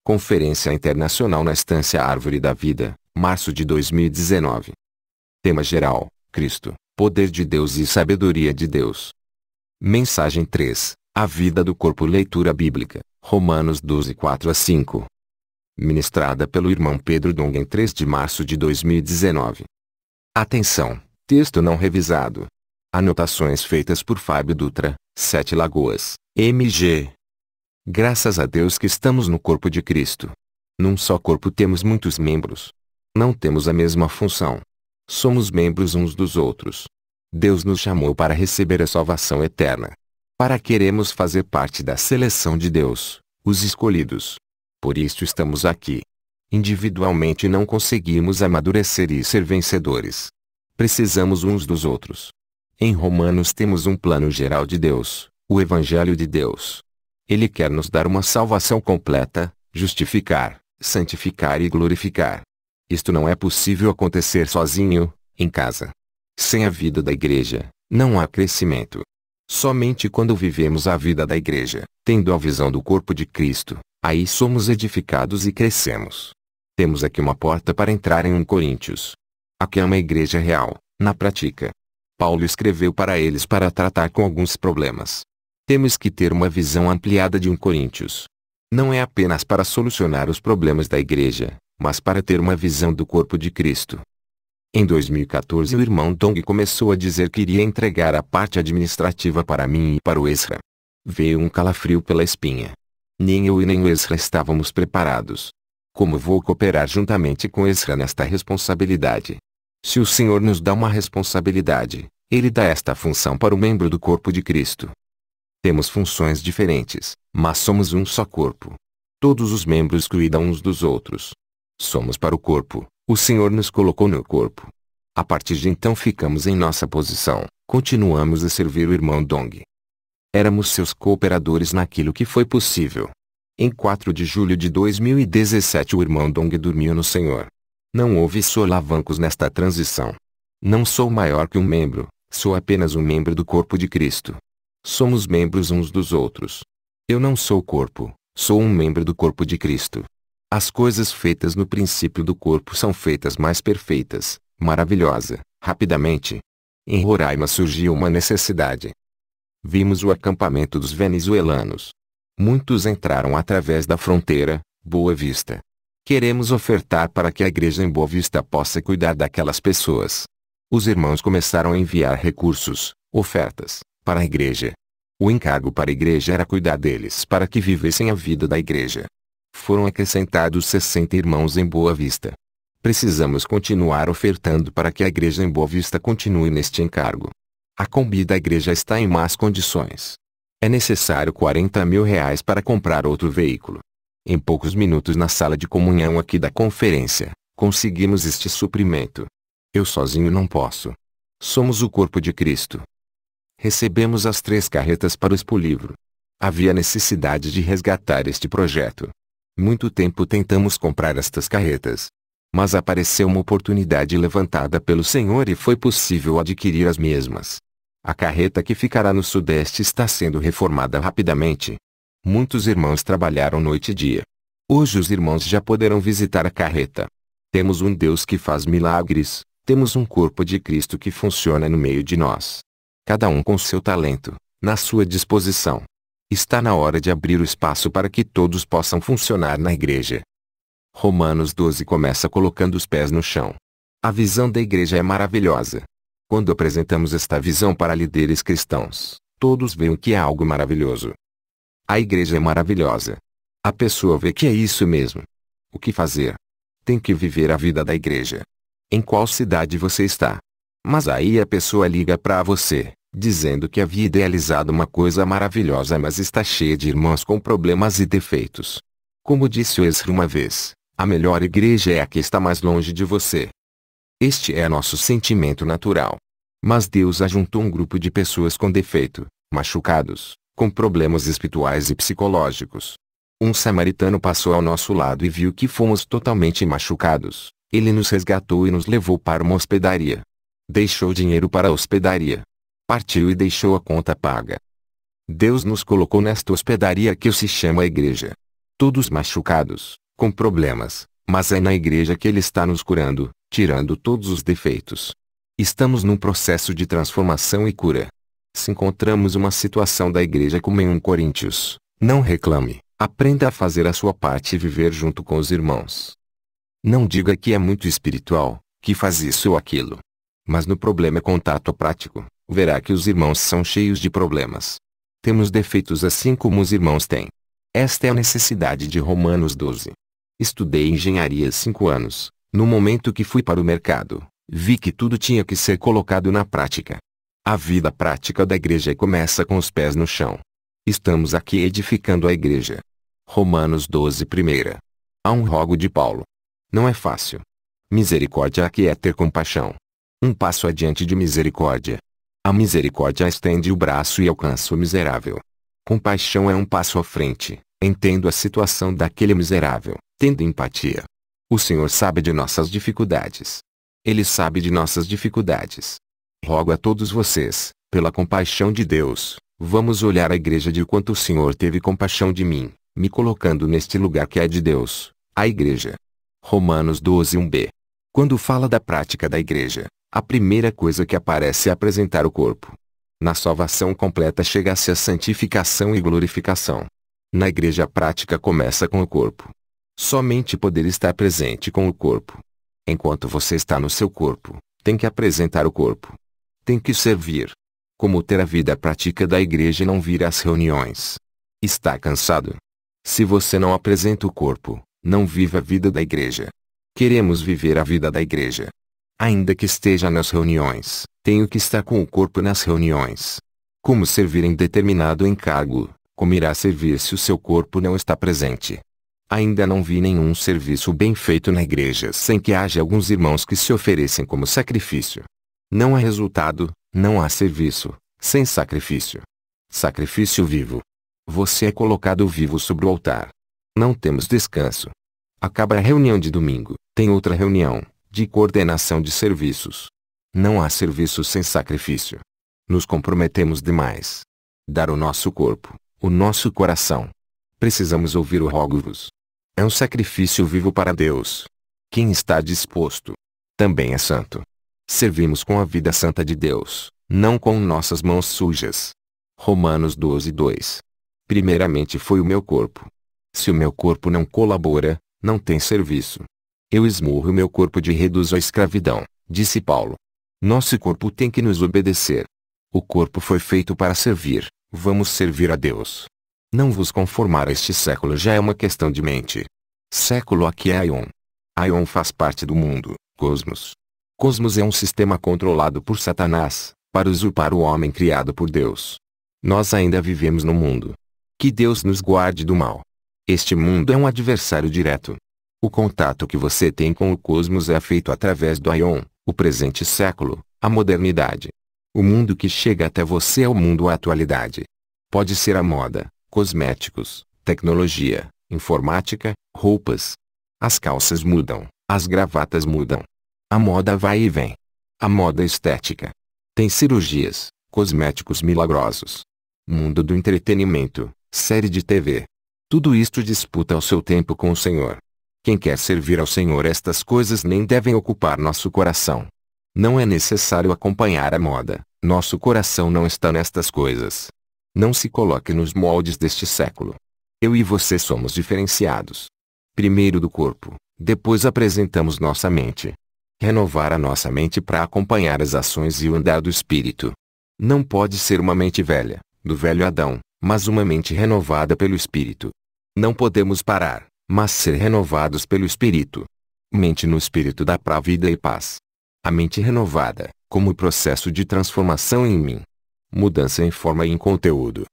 Conferência Internacional na Estância Árvore da Vida, março de 2019. Tema geral: Cristo, Poder de Deus e Sabedoria de Deus. Mensagem 3: A Vida do Corpo. Leitura bíblica, Romanos 12, 4-5. Ministrada pelo irmão Pedro Dong em 3 de março de 2019. Atenção! Texto não revisado. Anotações feitas por Fábio Dutra, Sete Lagoas, MG. Graças a Deus que estamos no corpo de Cristo. Num só corpo temos muitos membros. Não temos a mesma função. Somos membros uns dos outros. Deus nos chamou para receber a salvação eterna. Para queremos fazer parte da seleção de Deus, os escolhidos. Por isso estamos aqui. Individualmente não conseguimos amadurecer e ser vencedores. Precisamos uns dos outros. Em Romanos temos um plano geral de Deus, o Evangelho de Deus. Ele quer nos dar uma salvação completa, justificar, santificar e glorificar. Isto não é possível acontecer sozinho, em casa. Sem a vida da igreja, não há crescimento. Somente quando vivemos a vida da igreja, tendo a visão do corpo de Cristo, aí somos edificados e crescemos. Temos aqui uma porta para entrar em 1 Coríntios. Aqui é uma igreja real, na prática. Paulo escreveu para eles para tratar com alguns problemas. Temos que ter uma visão ampliada de 1 Coríntios. Não é apenas para solucionar os problemas da igreja, mas para ter uma visão do corpo de Cristo. Em 2014 o irmão Dong começou a dizer que iria entregar a parte administrativa para mim e para o Ezra. Veio um calafrio pela espinha. Nem eu e nem o Ezra estávamos preparados. Como vou cooperar juntamente com Ezra nesta responsabilidade? Se o Senhor nos dá uma responsabilidade, Ele dá esta função para o membro do corpo de Cristo. Temos funções diferentes, mas somos um só corpo. Todos os membros cuidam uns dos outros. Somos para o corpo, o Senhor nos colocou no corpo. A partir de então ficamos em nossa posição, continuamos a servir o irmão Dong. Éramos seus cooperadores naquilo que foi possível. Em 4 de julho de 2017 o irmão Dong dormiu no Senhor. Não houve solavancos nesta transição. Não sou maior que um membro, sou apenas um membro do corpo de Cristo. Somos membros uns dos outros. Eu não sou o corpo, sou um membro do corpo de Cristo. As coisas feitas no princípio do corpo são feitas mais perfeitas, maravilhosa, rapidamente. Em Roraima surgiu uma necessidade. Vimos o acampamento dos venezuelanos. Muitos entraram através da fronteira, Boa Vista. Queremos ofertar para que a igreja em Boa Vista possa cuidar daquelas pessoas. Os irmãos começaram a enviar recursos, ofertas, para a igreja. O encargo para a igreja era cuidar deles para que vivessem a vida da igreja. Foram acrescentados 60 irmãos em Boa Vista. Precisamos continuar ofertando para que a igreja em Boa Vista continue neste encargo. A Kombi da igreja está em más condições. É necessário R$40 mil para comprar outro veículo. Em poucos minutos na sala de comunhão aqui da conferência, conseguimos este suprimento. Eu sozinho não posso. Somos o corpo de Cristo. Recebemos as 3 carretas para o Expolivro. Havia necessidade de resgatar este projeto. Muito tempo tentamos comprar estas carretas. Mas apareceu uma oportunidade levantada pelo Senhor e foi possível adquirir as mesmas. A carreta que ficará no Sudeste está sendo reformada rapidamente. Muitos irmãos trabalharam noite e dia. Hoje os irmãos já poderão visitar a carreta. Temos um Deus que faz milagres, temos um corpo de Cristo que funciona no meio de nós. Cada um com seu talento, na sua disposição. Está na hora de abrir o espaço para que todos possam funcionar na igreja. Romanos 12 começa colocando os pés no chão. A visão da igreja é maravilhosa. Quando apresentamos esta visão para líderes cristãos, todos veem que é algo maravilhoso. A igreja é maravilhosa. A pessoa vê que é isso mesmo. O que fazer? Tem que viver a vida da igreja. Em qual cidade você está? Mas aí a pessoa liga para você, dizendo que havia idealizado uma coisa maravilhosa mas está cheia de irmãos com problemas e defeitos. Como disse o Ezra uma vez, a melhor igreja é a que está mais longe de você. Este é nosso sentimento natural. Mas Deus ajuntou um grupo de pessoas com defeito, machucados, com problemas espirituais e psicológicos. Um samaritano passou ao nosso lado e viu que fomos totalmente machucados. Ele nos resgatou e nos levou para uma hospedaria. Deixou dinheiro para a hospedaria. Partiu e deixou a conta paga. Deus nos colocou nesta hospedaria que se chama igreja. todos machucados, com problemas, mas é na igreja que Ele está nos curando, tirando todos os defeitos. Estamos num processo de transformação e cura. Se encontramos uma situação da igreja como em 1 Coríntios, não reclame, aprenda a fazer a sua parte e viver junto com os irmãos. Não diga que é muito espiritual, que faz isso ou aquilo. Mas no problema contato prático, verá que os irmãos são cheios de problemas. Temos defeitos assim como os irmãos têm. Esta é a necessidade de Romanos 12. Estudei engenharia 5 anos. No momento que fui para o mercado, vi que tudo tinha que ser colocado na prática. A vida prática da igreja começa com os pés no chão. Estamos aqui edificando a igreja. Romanos 12 primeira. Há um rogo de Paulo. Não é fácil. Misericórdia aqui é ter compaixão. Um passo adiante de misericórdia. A misericórdia estende o braço e alcança o miserável. Compaixão é um passo à frente. Entendo a situação daquele miserável, tendo empatia. O Senhor sabe de nossas dificuldades. Ele sabe de nossas dificuldades. Rogo a todos vocês, pela compaixão de Deus, vamos olhar a igreja de quanto o Senhor teve compaixão de mim, me colocando neste lugar que é de Deus, a igreja. Romanos 12, 1b. Quando fala da prática da igreja, a primeira coisa que aparece é apresentar o corpo. Na salvação completa chega-se a santificação e glorificação. Na igreja a prática começa com o corpo. Somente poder estar presente com o corpo. Enquanto você está no seu corpo, tem que apresentar o corpo. Tem que servir. Como ter a vida prática da igreja e não vir às reuniões? Está cansado? Se você não apresenta o corpo, não vive a vida da igreja. Queremos viver a vida da igreja. Ainda que esteja nas reuniões, tenho que estar com o corpo nas reuniões. Como servir em determinado encargo? Como irá servir se o seu corpo não está presente? Ainda não vi nenhum serviço bem feito na igreja sem que haja alguns irmãos que se oferecem como sacrifício. Não há resultado, não há serviço, sem sacrifício. Sacrifício vivo. Você é colocado vivo sobre o altar. Não temos descanso. Acaba a reunião de domingo, tem outra reunião, de coordenação de serviços. Não há serviço sem sacrifício. Nos comprometemos demais. Dar o nosso corpo, o nosso coração. Precisamos ouvir o rogo-vos. É um sacrifício vivo para Deus. Quem está disposto, também é santo. Servimos com a vida santa de Deus, não com nossas mãos sujas. Romanos 12, 2. Primeiramente foi o meu corpo. Se o meu corpo não colabora, não tem serviço. Eu esmurro o meu corpo e reduzo à escravidão, disse Paulo. Nosso corpo tem que nos obedecer. O corpo foi feito para servir, vamos servir a Deus. Não vos conformar a este século já é uma questão de mente. Século aqui é Aion. Aion faz parte do mundo, cosmos. Cosmos é um sistema controlado por Satanás, para usurpar o homem criado por Deus. Nós ainda vivemos no mundo. Que Deus nos guarde do mal. Este mundo é um adversário direto. O contato que você tem com o cosmos é feito através do Aion, o presente século, a modernidade. O mundo que chega até você é o mundo à atualidade. Pode ser a moda, cosméticos, tecnologia, informática, roupas. As calças mudam, as gravatas mudam. A moda vai e vem. A moda estética. Tem cirurgias, cosméticos milagrosos. Mundo do entretenimento, série de TV. Tudo isto disputa o seu tempo com o Senhor. Quem quer servir ao Senhor estas coisas nem devem ocupar nosso coração. Não é necessário acompanhar a moda, nosso coração não está nestas coisas. Não se coloque nos moldes deste século. Eu e você somos diferenciados. Primeiro do corpo, depois apresentamos nossa mente. Renovar a nossa mente para acompanhar as ações e o andar do Espírito. Não pode ser uma mente velha, do velho Adão, mas uma mente renovada pelo Espírito. Não podemos parar, mas ser renovados pelo Espírito. Mente no Espírito dá pra vida e paz. A mente renovada, como processo de transformação em mim. Mudança em forma e em conteúdo.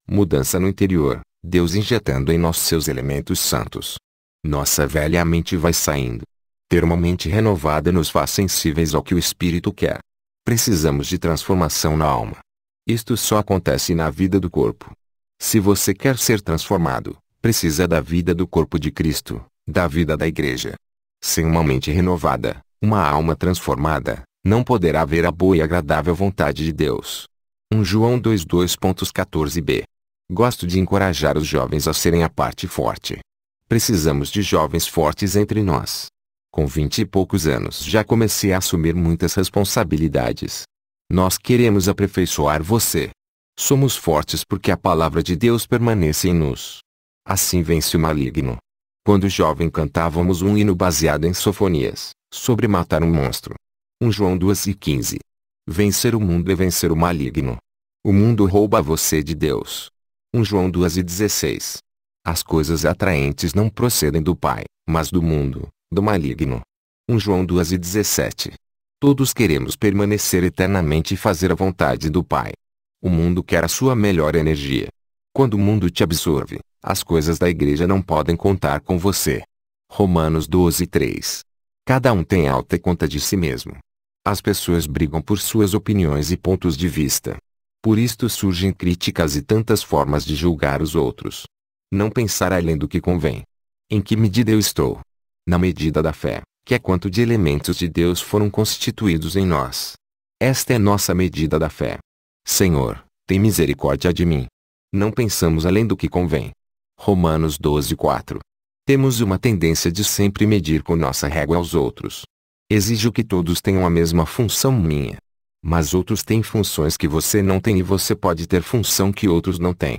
Mudança no interior, Deus injetando em nós seus elementos santos. Nossa velha mente vai saindo. Ter uma mente renovada nos faz sensíveis ao que o Espírito quer. Precisamos de transformação na alma. Isto só acontece na vida do corpo. Se você quer ser transformado, precisa da vida do corpo de Cristo, da vida da igreja. Sem uma mente renovada, uma alma transformada, não poderá haver a boa e agradável vontade de Deus. 1 João 2:2.14b. Gosto de encorajar os jovens a serem a parte forte. Precisamos de jovens fortes entre nós. Com 20 e poucos anos já comecei a assumir muitas responsabilidades. Nós queremos aperfeiçoar você. Somos fortes porque a palavra de Deus permanece em nos. Assim vence o maligno. Quando jovem cantávamos um hino baseado em Sofonias, sobre matar um monstro. 1 João 2:15. Vencer o mundo é vencer o maligno. O mundo rouba você de Deus. 1 João 2:16. As coisas atraentes não procedem do Pai, mas do mundo, do maligno. 1 João 2:17. Todos queremos permanecer eternamente e fazer a vontade do Pai. O mundo quer a sua melhor energia. Quando o mundo te absorve, as coisas da igreja não podem contar com você. Romanos 12:3. Cada um tem alta conta de si mesmo. As pessoas brigam por suas opiniões e pontos de vista. Por isto surgem críticas e tantas formas de julgar os outros. Não pensar além do que convém. Em que medida eu estou? Na medida da fé, que é quanto de elementos de Deus foram constituídos em nós. Esta é nossa medida da fé. Senhor, tem misericórdia de mim. Não pensamos além do que convém. Romanos 12:4. Temos uma tendência de sempre medir com nossa régua aos outros. Exijo que todos tenham a mesma função minha. Mas outros têm funções que você não tem e você pode ter função que outros não têm.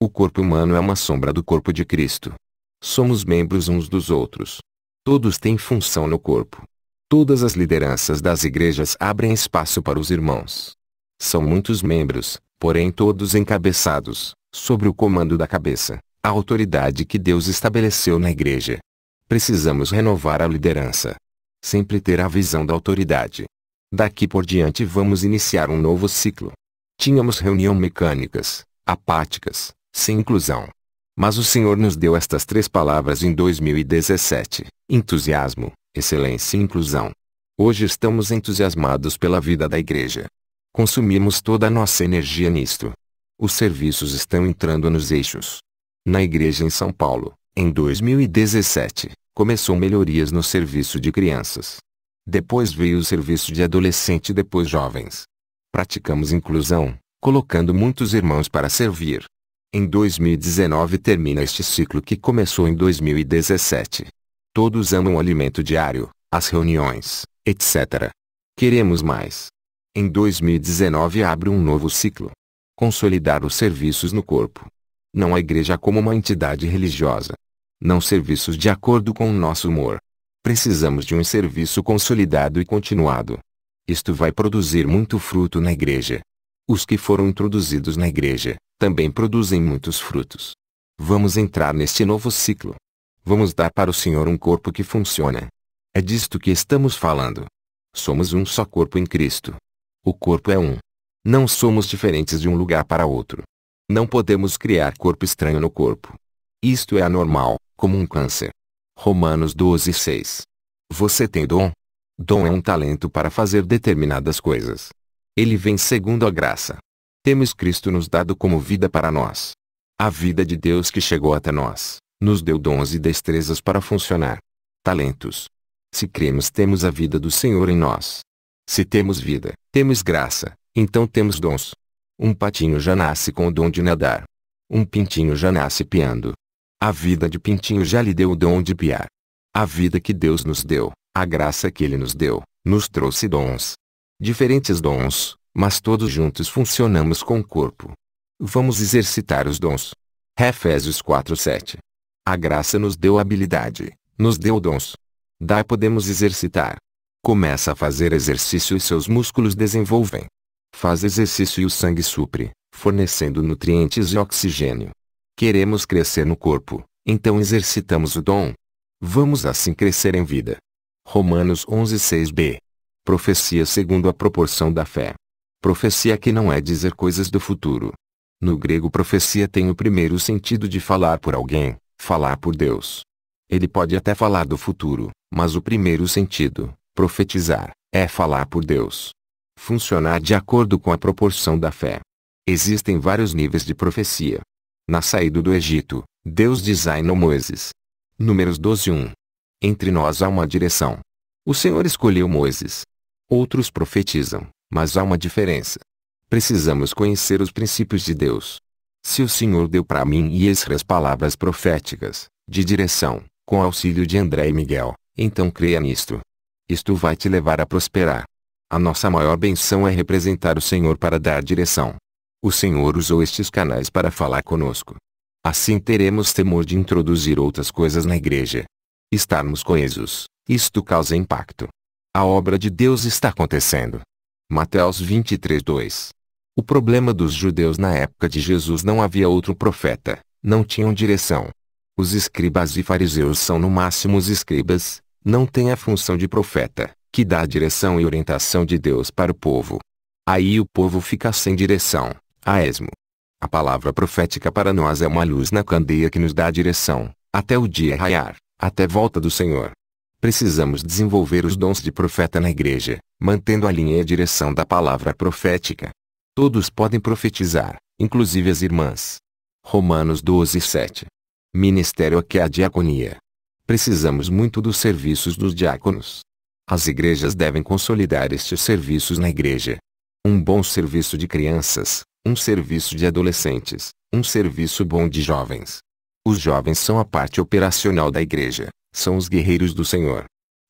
O corpo humano é uma sombra do corpo de Cristo. Somos membros uns dos outros. Todos têm função no corpo. Todas as lideranças das igrejas abrem espaço para os irmãos. São muitos membros, porém todos encabeçados, sobre o comando da cabeça, a autoridade que Deus estabeleceu na igreja. Precisamos renovar a liderança. Sempre ter a visão da autoridade. Daqui por diante vamos iniciar um novo ciclo. Tínhamos reuniões mecânicas, apáticas, sem inclusão. Mas o Senhor nos deu estas 3 palavras em 2017: entusiasmo, excelência e inclusão. Hoje estamos entusiasmados pela vida da igreja. Consumimos toda a nossa energia nisto. Os serviços estão entrando nos eixos. Na igreja em São Paulo, em 2017, começou melhorias no serviço de crianças. Depois veio o serviço de adolescente e depois jovens. Praticamos inclusão, colocando muitos irmãos para servir. Em 2019 termina este ciclo que começou em 2017. Todos amam o alimento diário, as reuniões, etc. Queremos mais. Em 2019 abre um novo ciclo. Consolidar os serviços no corpo. Não a igreja como uma entidade religiosa. Não serviços de acordo com o nosso humor. Precisamos de um serviço consolidado e continuado. Isto vai produzir muito fruto na igreja. Os que foram introduzidos na igreja, também produzem muitos frutos. Vamos entrar neste novo ciclo. Vamos dar para o Senhor um corpo que funciona. É disto que estamos falando. Somos um só corpo em Cristo. O corpo é um. Não somos diferentes de um lugar para outro. Não podemos criar corpo estranho no corpo. Isto é anormal, como um câncer. Romanos 12:6. Você tem dom? Dom é um talento para fazer determinadas coisas. Ele vem segundo a graça. Temos Cristo nos dado como vida para nós. A vida de Deus que chegou até nós, nos deu dons e destrezas para funcionar. Talentos. Se cremos, temos a vida do Senhor em nós. Se temos vida, temos graça, então temos dons. Um patinho já nasce com o dom de nadar. Um pintinho já nasce piando. A vida de pintinho já lhe deu o dom de piar. A vida que Deus nos deu, a graça que Ele nos deu, nos trouxe dons. Diferentes dons, mas todos juntos funcionamos com o corpo. Vamos exercitar os dons. Efésios 4:7. A graça nos deu habilidade, nos deu dons. Daí podemos exercitar. Começa a fazer exercício e seus músculos desenvolvem. Faz exercício e o sangue supre, fornecendo nutrientes e oxigênio. Queremos crescer no corpo, então exercitamos o dom. Vamos assim crescer em vida. Romanos 11:6b. Profecia segundo a proporção da fé. Profecia que não é dizer coisas do futuro. No grego, profecia tem o primeiro sentido de falar por alguém, falar por Deus. Ele pode até falar do futuro, mas o primeiro sentido, profetizar, é falar por Deus. Funcionar de acordo com a proporção da fé. Existem vários níveis de profecia. Na saída do Egito, Deus designou Moisés. Números 12:1. Entre nós há uma direção. O Senhor escolheu Moisés. Outros profetizam, mas há uma diferença. Precisamos conhecer os princípios de Deus. Se o Senhor deu para mim e Esdras palavras proféticas, de direção, com auxílio de André e Miguel, então creia nisto. Isto vai te levar a prosperar. A nossa maior benção é representar o Senhor para dar direção. O Senhor usou estes canais para falar conosco. Assim teremos temor de introduzir outras coisas na igreja. Estarmos coesos, isto causa impacto. A obra de Deus está acontecendo. Mateus 23:2. O problema dos judeus na época de Jesus: não havia outro profeta, não tinham direção. Os escribas e fariseus são no máximo os escribas, não têm a função de profeta, que dá a direção e orientação de Deus para o povo. Aí o povo fica sem direção, a esmo. A palavra profética para nós é uma luz na candeia que nos dá a direção, até o dia raiar, até a volta do Senhor. Precisamos desenvolver os dons de profeta na igreja, mantendo a linha e a direção da palavra profética. Todos podem profetizar, inclusive as irmãs. Romanos 12:7. Ministério aqui é a diaconia. Precisamos muito dos serviços dos diáconos. As igrejas devem consolidar estes serviços na igreja. Um bom serviço de crianças, um serviço de adolescentes, um serviço bom de jovens. Os jovens são a parte operacional da igreja, são os guerreiros do Senhor.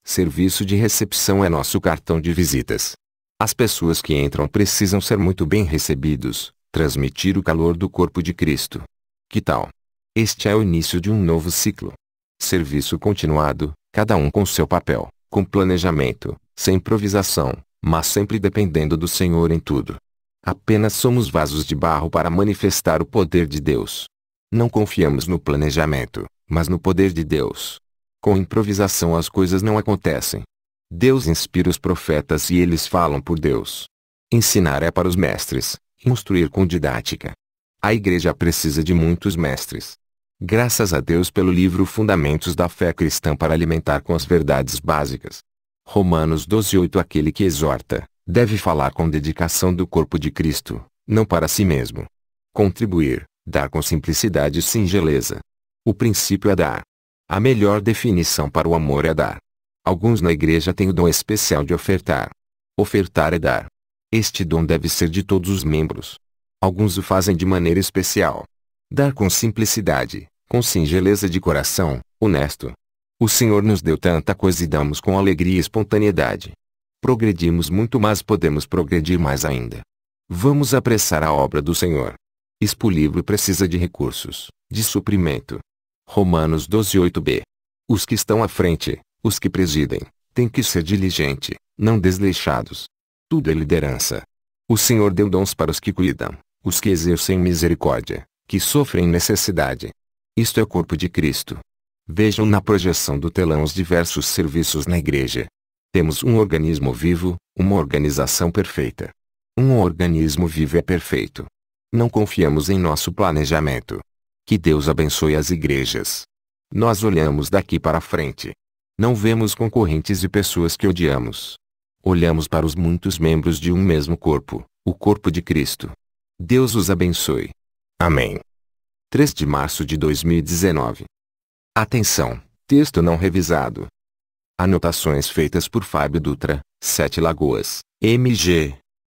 Serviço de recepção é nosso cartão de visitas. As pessoas que entram precisam ser muito bem recebidos, transmitir o calor do corpo de Cristo. Que tal? Este é o início de um novo ciclo. Serviço continuado, cada um com seu papel, com planejamento, sem improvisação, mas sempre dependendo do Senhor em tudo. Apenas somos vasos de barro para manifestar o poder de Deus. Não confiamos no planejamento, mas no poder de Deus. Com improvisação as coisas não acontecem. Deus inspira os profetas e eles falam por Deus. Ensinar é para os mestres, instruir com didática. A igreja precisa de muitos mestres. Graças a Deus pelo livro Fundamentos da Fé Cristã para alimentar com as verdades básicas. Romanos 12:8. Aquele que exorta, deve falar com dedicação do corpo de Cristo, não para si mesmo. Contribuir, dar com simplicidade e singeleza. O princípio é dar. A melhor definição para o amor é dar. Alguns na igreja têm o dom especial de ofertar. Ofertar é dar. Este dom deve ser de todos os membros. Alguns o fazem de maneira especial. Dar com simplicidade, com singeleza de coração, honesto. O Senhor nos deu tanta coisa e damos com alegria e espontaneidade. Progredimos muito, mas podemos progredir mais ainda. Vamos apressar a obra do Senhor. O livro precisa de recursos, de suprimento. Romanos 12:8b. Os que estão à frente, os que presidem, têm que ser diligentes, não desleixados. Tudo é liderança. O Senhor deu dons para os que cuidam, os que exercem misericórdia, que sofrem necessidade. Isto é o corpo de Cristo. Vejam na projeção do telão os diversos serviços na igreja. Temos um organismo vivo, uma organização perfeita. Um organismo vivo é perfeito. Não confiamos em nosso planejamento. Que Deus abençoe as igrejas. Nós olhamos daqui para frente. Não vemos concorrentes e pessoas que odiamos. Olhamos para os muitos membros de um mesmo corpo, o corpo de Cristo. Deus os abençoe. Amém. 3 de março de 2019. Atenção, texto não revisado. Anotações feitas por Fábio Dutra, Sete Lagoas, MG.